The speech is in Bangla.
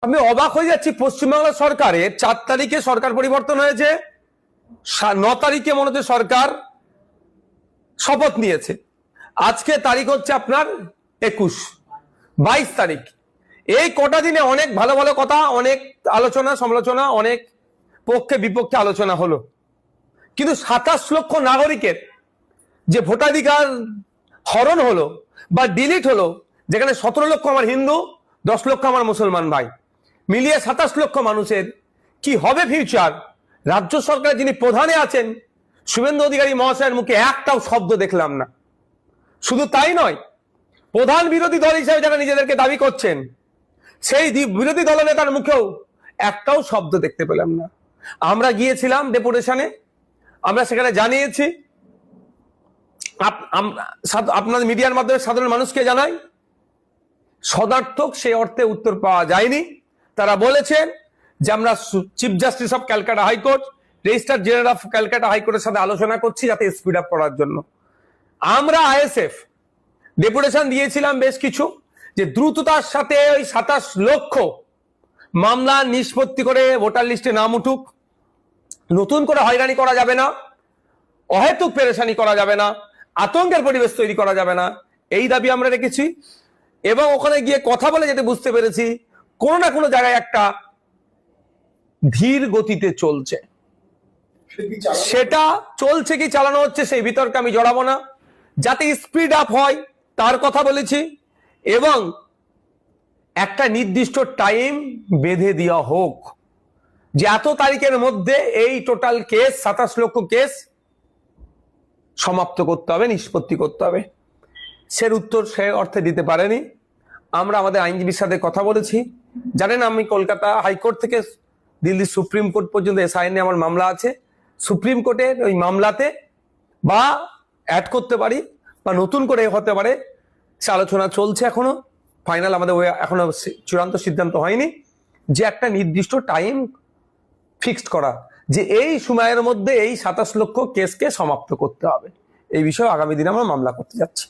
আমি অবাক হয়ে যাচ্ছি, পশ্চিমবাংলা সরকারের 4 তারিখে সরকার পরিবর্তন হয়েছে, 9 তারিখে মনে হচ্ছে সরকার শপথ নিয়েছে। আজকে তারিখ হচ্ছে আপনার 21, 22 তারিখ। এই কটা দিনে অনেক ভালো ভালো কথা, অনেক আলোচনা সমালোচনা, অনেক পক্ষে বিপক্ষে আলোচনা হলো, কিন্তু 27 লক্ষ নাগরিকের যে ভোটাধিকার হরণ হলো বা ডিলিট হলো, যেখানে 17 লক্ষ আমার হিন্দু, 10 লক্ষ আমার মুসলমান ভাই, মিলিয়ে 27 লক্ষ মানুষের কি হবে ফিউচার। রাজ্য সরকার যিনি প্রধানে আছেন শুভেন্দু অধিকারী মহাশয়ের মুখে একটাও শব্দ দেখলাম না। শুধু তাই নয়, প্রধান বিরোধী দল হিসেবে যারা নিজেদেরকে দাবি করছেন সেই বিরোধী দলনেতার মুখেও একটাও শব্দ দেখতে পেলাম না। আমরা গিয়েছিলাম ডেপুটেশনে, আমরা সেখানে জানিয়েছি, আপনাদের মিডিয়ার মাধ্যমে সাধারণ মানুষকে জানাই, সদার্থক সেই অর্থে উত্তর পাওয়া যায়নি। তারা বলেছেন যে আমরা chief justice of Calcutta high court, registrar general of Calcutta হাইকোর্টের সাথে আলোচনা করছি যাতে স্পিড আপ করার জন্য। আমরা আইএসএফ ডেপুটেশন দিয়েছিলাম বেশ কিছু, যে দ্রুততার সাথে ওই 27 লক্ষ মামলা নিষ্পত্তি করে ভোটার লিস্টে নাম উঠুক, নতুন করে হয়রানি করা যাবে না, অহেতুক পেরেশানি করা যাবে না, আতঙ্কের পরিবেশ তৈরি করা যাবে না, এই দাবি আমরা রেখেছি। এবং ওখানে গিয়ে কথা বলে যেতে বুঝতে পেরেছি কোনো না কোনো জায়গায় একটা ধীর গতিতে চলছে। সেটা চলছে কি চালানো হচ্ছে সেই বিতর্কে আমি জড়াবো না, যাতে স্পিড আপ হয় তার কথা বলেছি। এবং একটা নির্দিষ্ট টাইম বেঁধে দেওয়া হোক যে এত তারিখের মধ্যে এই টোটাল কেস 27 লক্ষ কেস সমাপ্ত করতে হবে, নিষ্পত্তি করতে হবে। সের উত্তর সে অর্থে দিতে পারেনি। আমরা আমাদের আইনজীবীর সাথে কথা বলেছি। জানেন, আমি কলকাতা হাইকোর্ট থেকে দিল্লি সুপ্রিম কোর্ট পর্যন্ত এসআইএন আমার মামলা আছে। সুপ্রিম কোর্টের ওই মামলাতে বা অ্যাড করতে পারি বা নতুন করে হতে পারে, সে আলোচনা চলছে। এখনো ফাইনাল আমাদের এখনো চূড়ান্ত সিদ্ধান্ত হয়নি যে একটা নির্দিষ্ট টাইম ফিক্সড করা, যে এই সময়ের মধ্যে এই 27 লক্ষ কেসকে সমাপ্ত করতে হবে। এই বিষয়ে আগামী দিনে আমরা মামলা করতে যাচ্ছি।